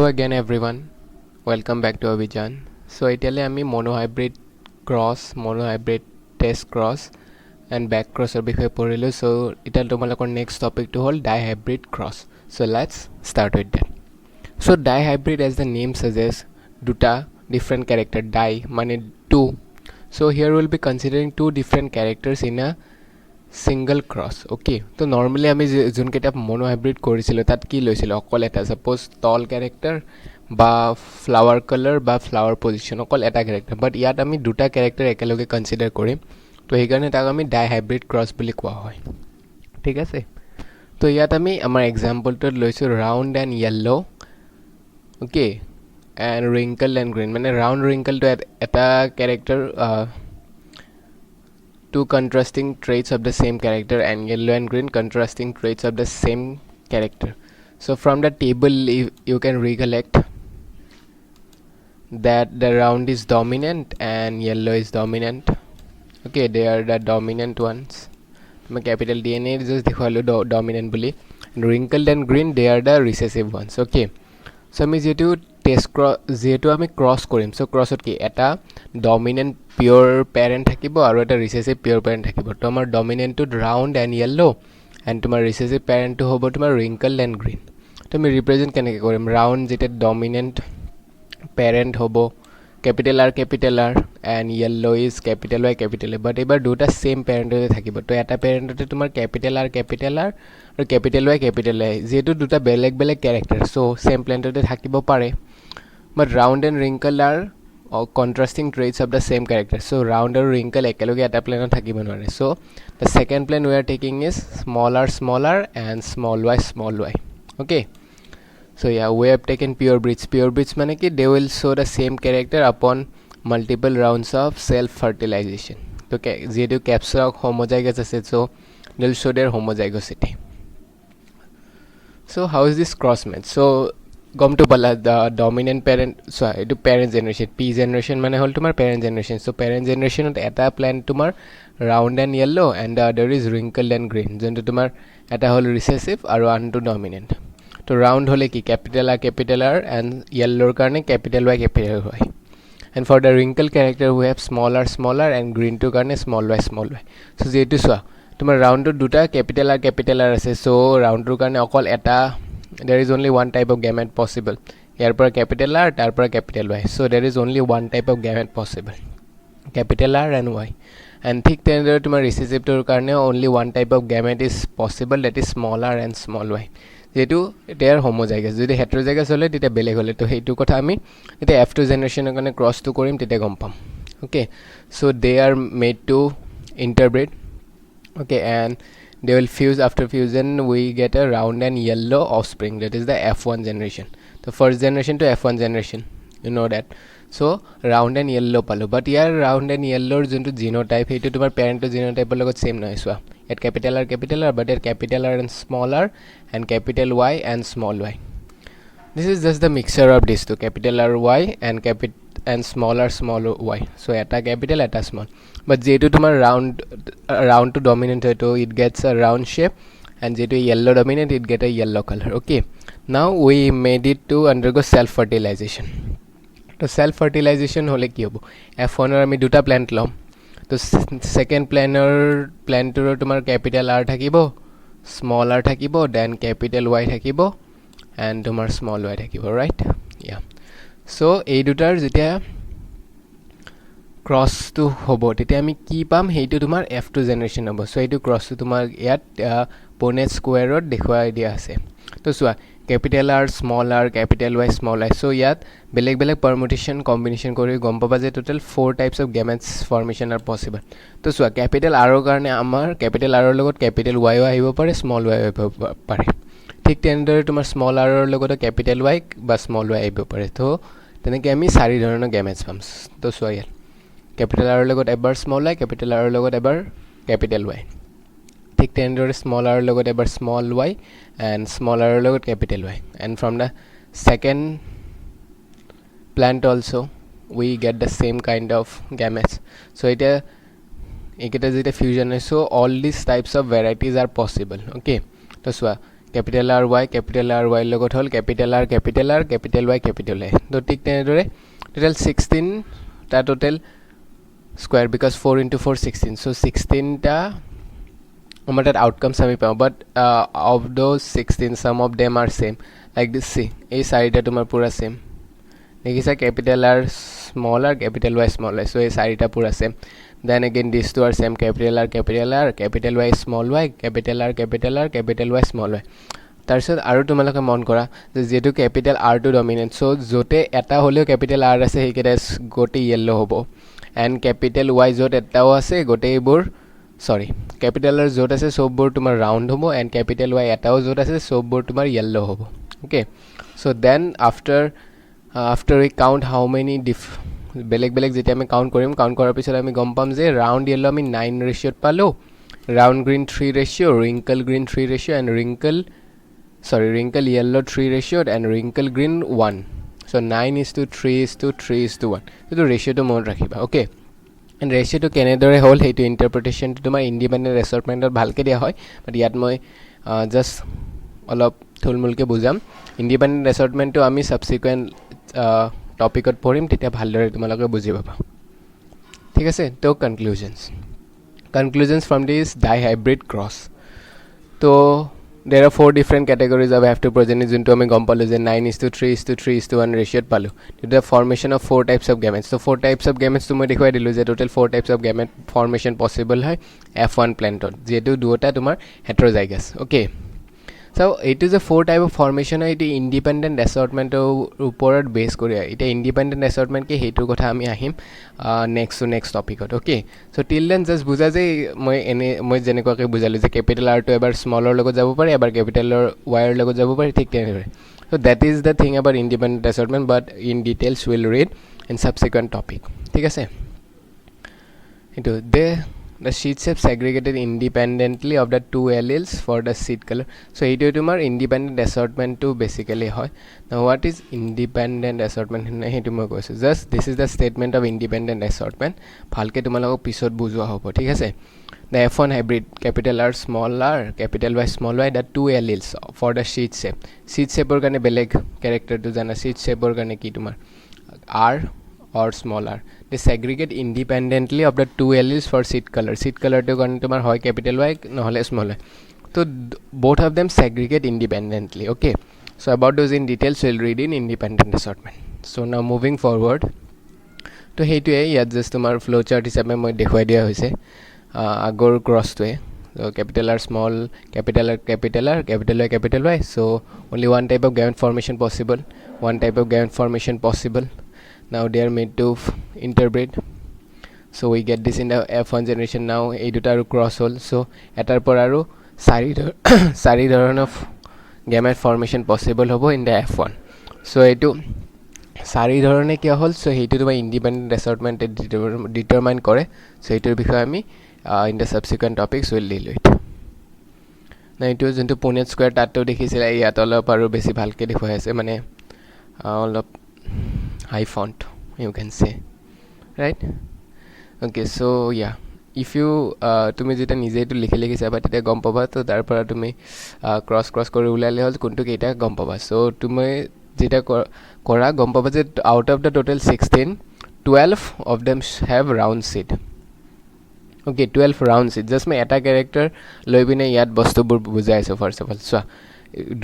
Hello again everyone, welcome back to Abhijan. So italy ami monohybrid cross, monohybrid test cross and back cross or বিষয়ে পঢ়িলো. So Ital তোমালোকৰ next topic to hold dihybrid cross. So let's start with that. So dihybrid, as the name suggests, duta different character, di মানে two. So here we'll be considering two different characters in a single cross. Okay, so normally আমি যোন কেইটা monohybrid কৰিছিলো তাত কি লৈছিলো অকল এটা suppose tall character বা flower color বা flower position অকল এটা character, but ইয়াত আমি দুটা character একেলগে consider কৰিম, তো সেইকাৰণে তাক আমি dihybrid cross বুলি কোৱা হয়. ঠিক আছে, তো ইয়াত আমি আমাৰ এক্সাম্পলটোত লৈছো round and yellow, okay, and wrinkle and green. মানে round wrinkle to এটা character, two contrasting traits of the same character, and yellow and green contrasting traits of the same character. So from the table you can recollect that the round is dominant and yellow is dominant. Okay, they are the dominant ones. My capital DNA is just the dominant bully. And wrinkled and green, they are the recessive ones. Okay, so আমি যেহেতু test যেহেতু আমি cross কৰিম, চ' ক্ৰছত কি এটা dominant পিয়'ৰ parent থাকিব আৰু এটা ৰিচেচিভ পিয়'ৰ পেৰেণ্ট থাকিব. তো আমাৰ ডমিনেণ্টটোত ৰাউণ্ড এণ্ড য়েল্ল' এণ্ড তোমাৰ ৰিচেচিভ পেৰেণ্টটো হ'ব তোমাৰ ৰিংকল্ড এণ্ড গ্ৰীণ. তো আমি ৰিপ্ৰেজেণ্ট কেনেকৈ কৰিম? ৰাউণ্ড যেতিয়া ডমিনেণ্ট পেৰেণ্ট হ'ব capital R and yellow' is capital Y capital A, but এইবাৰ দুটা ছেইম পেৰেণ্টতে থাকিব. তো এটা পেৰেণ্টতে তোমাৰ কেপিটেল আৰ আৰু কেপিটেল ৱাই কেপিটেল আই, যিহেতু দুটা বেলেগ বেলেগ কেৰেক্টাৰ, চ' ছেইম প্লেণ্টতে থাকিব পাৰে. But round and wrinkle are contrasting traits of the same character. So round and wrinkle ekeloge eta plane thakibo nore. So the second plane we are taking is smaller and small y. Okay, so yeah, we have taken pure breeds mane ki they will show the same character upon multiple rounds of self fertilization. Okay, jehetu capsule homozygous ase, so they will show their homozygosity. So how is this cross match? So গম to pala the dominant parent, so etu parent generation, p generation mane hol tumar parent generation. So parent generation ot eta plant tumar round and yellow and the other is wrinkled and green, jonto tumar eta hol recessive aru antu dominant. To round hole ki capital R and yellow karone capital Y. And for the wrinkle character we have smaller and green to karone small y. So jetu swa tumar round to duta capital R ase, so round to karone okol eta there is only one type of gamete possible. Here per capital R, tar per capital Y. So there is only one type of gamete possible, capital R and Y. And thick tender to my recessive to karne only one type of gamete is possible, that is small r and small y. যেহেতু they are homozygous, যদি heterozygous হলে তেতিয়া বেলেগ হলে, তো সেইটো কথা আমি এটা F2 জেনাৰেশনৰ কাৰণে ক্ৰস টু কৰিম তেতিয়া গম পাম. Okay, so they are made to interbreed. Okay, and they will fuse. After fusion we get a round and yellow offspring, that is the F1 generation. The first generation to F1 generation, you know that. So round and yellow palo, but here round and yellow jonto genotype hetu tomar parent to genotype logot same noy. So at capital R, but at capital R and small r and capital Y and small y. This is just the mixture of these two, capital R Y and small y. So eta capital eta small, but যেহেতু তোমার round to dominant হয়, তো it gets a round shape, and যেহেতু yellow dominant it get a yellow color. Okay, now we made it to undergo self fertilization. তো self fertilization হলে কি হবো? F1 এর আমি দুটা প্ল্যান্ট লম, তো সেকেন্ড প্ল্যান্টৰ তোমাৰ ক্যাপিটাল R থাকিব, স্মল r থাকিব, দেন ক্যাপিটাল Y থাকিব, and তোমাৰ স্মল y থাকিব, right? Yeah, so এই দুটাৰ যেতিয়া ক্ৰস টু হ'ব তেতিয়া আমি কি পাম? সেইটো তোমাৰ F2 জেনাৰেশন হ'ব. সো এইটো ক্ৰস টু তোমাৰ ইয়াত পোনেট স্কোয়াৰত দেখুৱাই দিয়া আছে. তো চোৱা capital R small r capital Y small y. So ইয়াত বেলেগ বেলেগ permutation combination কৰি গম পাবা যে total 4 types of gametes formation are possible. তো চোৱা capital R ৰ কাৰণে আমাৰ capital R ৰ লগত capital Y আহিব পাৰে, small y আহিব পাৰে. ঠিক তেনেদৰে তোমাৰ small r ৰ লগত capital Y বা small y আহিব পাৰে. তো তেনেকৈ আমি চাৰি ধৰণৰ gametes পাম. তো চোৱা ইয়াত capital R ৰ লগত এবাৰ small y, capital R ৰ লগত এবাৰ capital Y. ঠিক তেনেদৰে small r ৰ লগত এবাৰ small y and small r ৰ লগত capital Y. And from the second plant also we get the same kind of gametes. So এটা যেটা fusion হয়, so all these types of varieties are possible. Okay, তো চোৱা capital R Y লগত হল capital R capital Y capital A তো ঠিক তেনেদৰে total 16 টা total square because 4 into 4 16 so 16 টা আমাৰ তাত outcomes আমি পাওঁ but of those 16 some of them are same like this see এই চাৰিটা তোমাৰ পুৰা same দেখিছা capital R small r capital Y small y so এই চাৰিটা পুৰা same then again these two are same capital R capital Y small y capital R capital Y small y তাৰপিছত আৰু তোমালোকে মন কৰা যে যেটো capital R টো ডমিনেন্ট so জতে এটা হলেও capital R আছে হেকেটা গোটে yellow হ'ব and capital Y জত এটাও আছে গোটে এইবোৰ sorry capital R জত আছে সববোৰ তোমাৰ round হ'ব and capital Y এটাও জত আছে সববোৰ তোমাৰ yellow হ'ব okay so then after we count how many বেলেগ যেতিয়া আমি কাউন্ট কৰিম কাউন্ট কৰাৰ পিছত আমি গম পাম যে round yellow আমি 9 ৰেশিওত পালো round green 3 ৰেশিও wrinkle green 3 ৰেশিও and wrinkle yellow 3 ৰেশিও and wrinkle green 1 so 9:3:3:1 এটো ৰেশিওটো মনত ৰাখিবা okay and ৰেশিওটো কেনেদৰে হ'ল হেতু ইন্টাৰপ্ৰিটেশন তোমাৰ ইন্ডিপেন্ডেন্ট এছৰ্টমেন্টত ভালকে দিয়া হয় বাট ইয়াত মই জাস্ট অলপ থুলমুলকে বুজাম ইন্ডিপেন্ডেন্ট এছৰ্টমেন্টটো আমি সাবসিকুৱেন্ট টপিকত পঢ়িম তেতিয়া ভালদৰে তোমালোকে বুজি পাবা ঠিক আছে তো conclusions from this dihybrid cross তো there are four different categories of F2 progeny junto ami gom palu je 9:3:3:1 ratio palu to the formation of four types of gametes so four types of gametes tu moi dekhoi dilu je total four types of gamete formation possible hai F1 plantot jetu duota tumar heterozygous okay so it is a four type of formation it independent assortment uporot base kori it independent assortment ke hetur kotha ami ahim next topic okay so till then just buja je moi jenekwa ke bujalu je capital R to ebar smaller logo jabo pare ebar capital Y logo jabo pare thik tenore so that is the thing about independent assortment but in details we'll read in subsequent topic thik ase into the seed shape segregated independently of the two alleles for the seed color so etu tumar independent assortment to basically hoy now what is independent assortment hetu moi koisu just this is the statement of independent assortment bhalke tumalok pisot bujwa hobo thik ase the F1 hybrid capital R small r capital Y small y the two alleles for the seed shape or kane beleg character to jana seed shape or kane ki tumar R or small r they segregate independently of the two alleles for seed color to karone tomar hoy capital Y nohole small y so both of them segregate independently okay so about those in details we'll read in independent assortment so now moving forward to hetu yat just tomar flow chart hisabe moi dekhoi dia hoise agor cross to so capital R small capital Y capital Y so only one type of gamete formation possible now they are made to interbreed so we get this in the F1 generation now ei duta aru cross hole so etar por aru sari dharon of gamete formation possible hobo in the F1 so etu sari dhorone ki hol so hetu tuma independent assortment determine kore so etur bikhoy ami in the subsequent topics will deal with now it was into Punnett square tato dekhisila yat olop aru beshi bhalke dekhoi ase mane olop high font you can say right okay so yeah if you tumi jeta nije to likhi saba tete gom paba to dar pora tumi cross kori ulale hol kuntu keita gom paba so tumi jeta kora gom paba je out of the total 16 12 of them have round seed okay 12 round seed just me eta character loi bine yat bostu bur bujai ase first of all so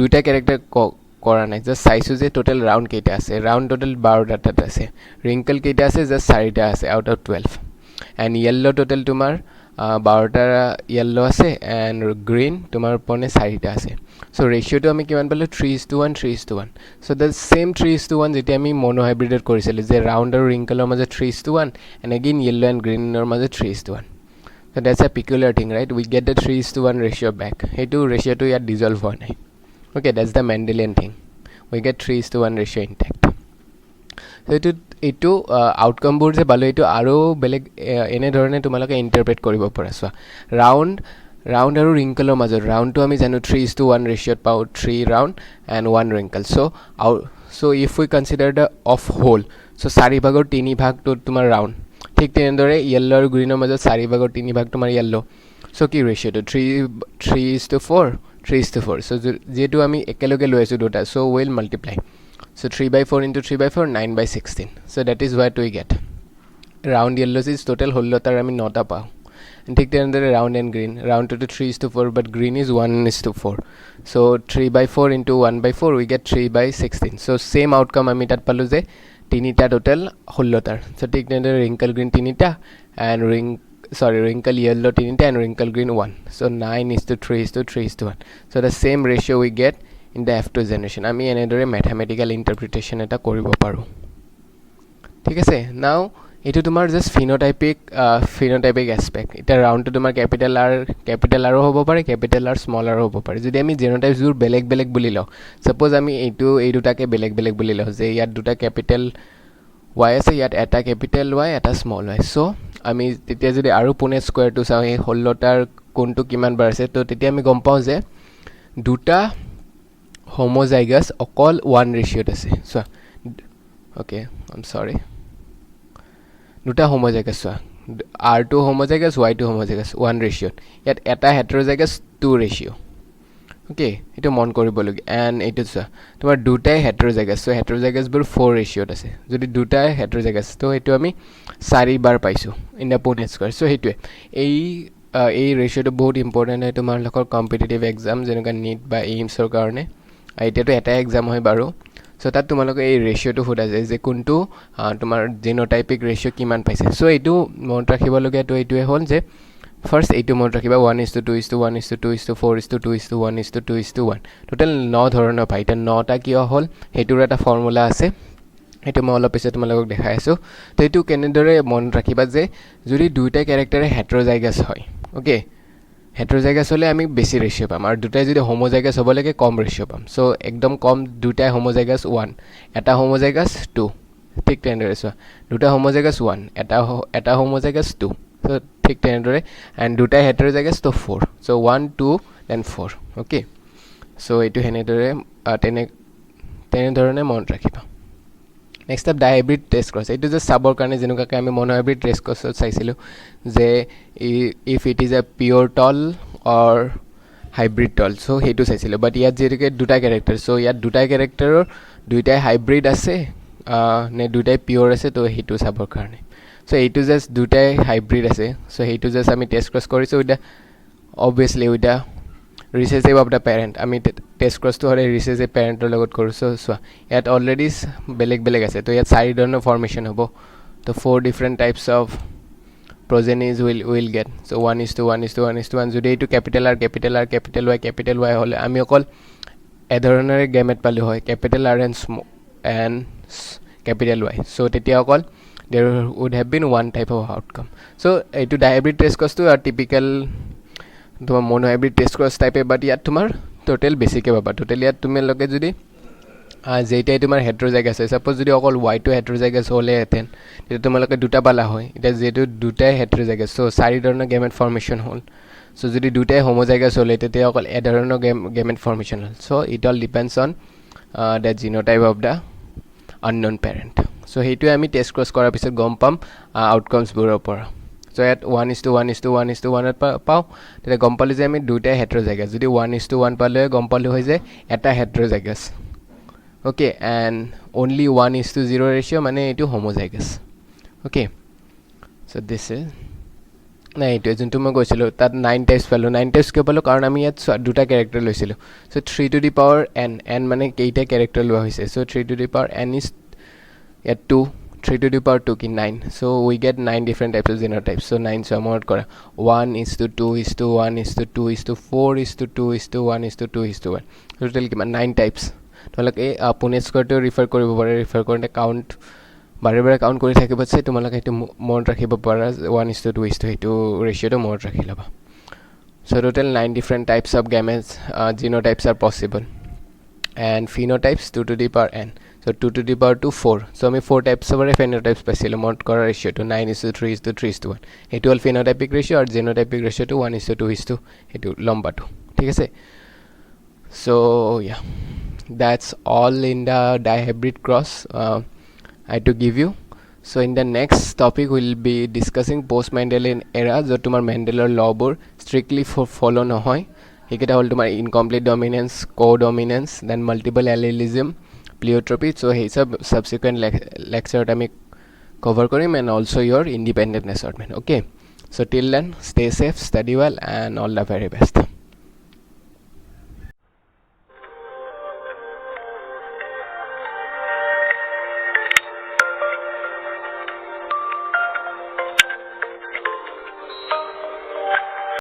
duita character kora nai just size je total round keita ase round total 12 ta ase wrinkle keita ase just 4 ta ase out of 12 and yellow total tumar 12 ta yellow ase and green tumar pone 4 ta ase so ratio to ami kiman palu 3:1 so the same 3:1 jeti ami mono hybrid korisile je round or wrinkle or maje 3:1 and again yellow and green or maje 3:1 so that's a peculiar thing right we get the 3:1 ratio back hetu ratio to yet dissolve ho nai okay that's the Mendelian thing we get 3:1 ratio intact so etu outcome board je balo etu aro beleg ene dhorone tumaloke interpret koribo pora so round aru wrinkle major round to ami janu 3:1 ratio pau 3 round and 1 wrinkle so if we consider the of whole so 4 bhagor 3 bhag to tumar round ঠিক তেনেদৰে yellow আৰু green মাজত 4 ভাগৰ 3 ভাগ তোমাৰ yellow so কি ratio to 3:4 3:4 so যেহেতু আমি একেলগে লৈ আছো দুটা so we'll multiply so 3/4 into 3/4 9/16 so that is what we get round yellow is total হল তার আমি 9টা পাও ঠিক তেনেদৰে round and green round to 3:4 but green is 1:4 so 3/4 into 1/4 we get 3/16 so same outcome আমি তাত পালো যে তিনিটা total হল তার so ঠিক তেনেদৰে wrinkle green তিনিটা and wrinkle yellow tinita and wrinkle green 1 so 9:3:3:1 so the same ratio we get in the F2 generation ami enedore mathematical interpretation eta koribo paru thik ase now etu tumar just phenotypic aspect eta round to tumar capital R hobo pare capital R small r hobo pare jodi ami genotypes jur beleg buli lo suppose ami ei duta ke beleg buli lo je yat duta capital y আছে ইয়াত এটা capital y এটা small y so আমি তেতিয়া যদি আৰু Pune square two চাও এই হলটাৰ কোনটো কিমান বাৰ আছে তো তেতিয়া আমি গম পাও যে দুটা হোমোজাইগাস অকল 1 ৰেশিওত আছে সো ওকে আই এম সৰি দুটা homozygous r2 homozygous y2 homozygous 1 ৰেশিওত ইয়াত এটা হেটেৰোজাইগাস 2 ৰেশিও okay eto mon koribologi and eto sa tomar dutai heterozygous so heterozygous bur 4 ratio ase jodi dutai heterozygous to eto ami 4 bar paisu in the Punnett square so hetue ei ratio to bahut important hai tomar lokor competitive exam jenoka NEET ba AIIMS or karone eta to eta exam hoy baru so tat tumalok ei ratio to huda je kuntu tomar genotypic ratio kiman paise so eto mon rakhibologi to etue hol je first 8 mode rakhiba 1:2:1:2:4:2:1:2:1 total 9 ধৰণৰ পাইটা 9টা কিয় হল হেতুৰ এটা formula আছে হেতু মই অলপ পিছত তোমালোকক দেখাই আছো তো এটো কেনেদৰে মন ৰাখিবা যে যদি দুইটা ক্যাৰেক্টাৰে হেটেৰোজাইগাস হয় ওকে হেটেৰোজাইগাস হলে আমি বেছি ৰেশিও পাম আৰু দুটাই যদি হোমোজাইগাস হ'ব লাগে কম ৰেশিও পাম সো একদম কম দুটাই হোমোজাইগাস 1 এটা হোমোজাইগাস 2 ঠিক তেনেদৰে সো দুটা হোমোজাইগাস 1 এটা হোমোজাইগাস 2 so ঠিক তেনেদৰে and দুটা হেটেৰোজাইগাস তো 4 so 1 2 then 4 okay so এটো হেনেদৰে তেনেদৰে মন ৰাখিবা next up dihybrid test cross এটো যে সাবৰ কাৰণে যেনুকাকে আমি monohybrid test cross চাইছিলো যে if it is a pure tall or hybrid tall so হেতু চাইছিলো but ইয়াত যেকে দুটা ক্যাৰেক্টাৰ so ইয়াত দুটা ক্যাৰেক্টাৰৰ দুইটা হাইব্ৰিড আছে নে দুইটা পিওৰ আছে তো হেতু সাবৰ কাৰণে so এইটো জাস্ট দুটাই হাইব্ৰিড আছে so এইটো জাস্ট আমি টেস্ট ক্ৰস কৰিছো এটা obviously এটা ৰিসেসিভ অফ দা প্যাৰেন্ট আমি টেস্ট ক্ৰস তো হলে ৰিসেসিভ প্যাৰেন্টৰ লগত কৰিছো so ইয়াত অলৰেডি বেলেগ আছে তো ইয়াত চাৰি ধৰণৰ ফৰ্মেশন হ'ব তো 4 different types of progenies will get so 1:1:1:1 যদি এইটো capital R capital Y হলে আমি অকল এধৰণৰে গেমেট পালো হয় capital R and capital Y so তেতিয়া অকল there would have been one type of outcome so to dihybrid test cross to a typical tomar monohybrid test cross type but yat tomar total basic e baba total yat tume loge jodi যেইটাই তোমার হেটেৰোজাইগাস আছে suppose যদি অকল y2 হেটেৰোজাইগাস হলে এতেন এটা তোমালোকে দুটা পালা হয় এটা যেটো দুটাই হেটেৰোজাইগাস সো চাৰি ধৰণৰ গেমেট ফৰ্মেশন হল সো যদি দুটাই হোমোজাইগাস হলে তেতিয়া অকল এ ধৰণৰ gamete formation hall so it all depends on the genotype of the unknown parent so হেতু আমি টেস্ট ক্রস কৰাৰ পিছত গম পাম আউটকামস বোৰৰ পৰা so at 1:1:1:1 পাও তেতে গম পালি যে আমি দুটাই হেটেৰোজাইগাস যদি 1:1 পালে গম পালি হয় যে এটা হেটেৰোজাইগাস okay and only 1:0 ratio মানে এটো homozygous okay so this is না এটো যোনটো মই কৈছিলো তাত 9 টাইপস পালো 9 টাইপস কে পালো কাৰণ আমি ইয়াত দুটা ক্যাৰেক্টাৰ লৈছিলো so 3 to the power n মানে কেইটা ক্যাৰেক্টাৰ লোৱা হৈছে so 3 to the power n is at 2 3 to the power 2 ki 9 so we get 9 different types of genotypes so 9 so amount kora 1:2:1:2:4:2:1:2:1 total ki 9 types তোমালোকে Punnett square to refer কৰিব পাৰে refer কৰোতে count বাৰে count কৰি থাকিব আছে তোমালোকে এটো মন ৰাখিব পাৰা 1:2 এটো ৰেশিও to মন ৰাখিলাবা so total 9 different types of gametes genotypes are possible and phenotypes 2 to the power n so 2 to the power 4 so আমি 4 types of phenotypes পাইছিলো মন কৰা ৰেশিও to 9:3:3:1 এটো হল phenotypic ratio আৰু genotypic ratio to 1:2 এটো লম্বাটো ঠিক আছে so yeah that's all in the dihybrid cross I to give you so in the next topic we'll be discussing post Mendelian era jo tumar Mendeler law bor strictly for follow no hoy সেইকেইটা হ'ল তোমাৰ incomplete dominance, codominance, then multiple allelism, pleiotropy. So' সেই চব subsequent লেকচাৰত আমি cover কৰিম, and also' your independent assortment. Okay, so' till then stay safe, study well, and all the very best.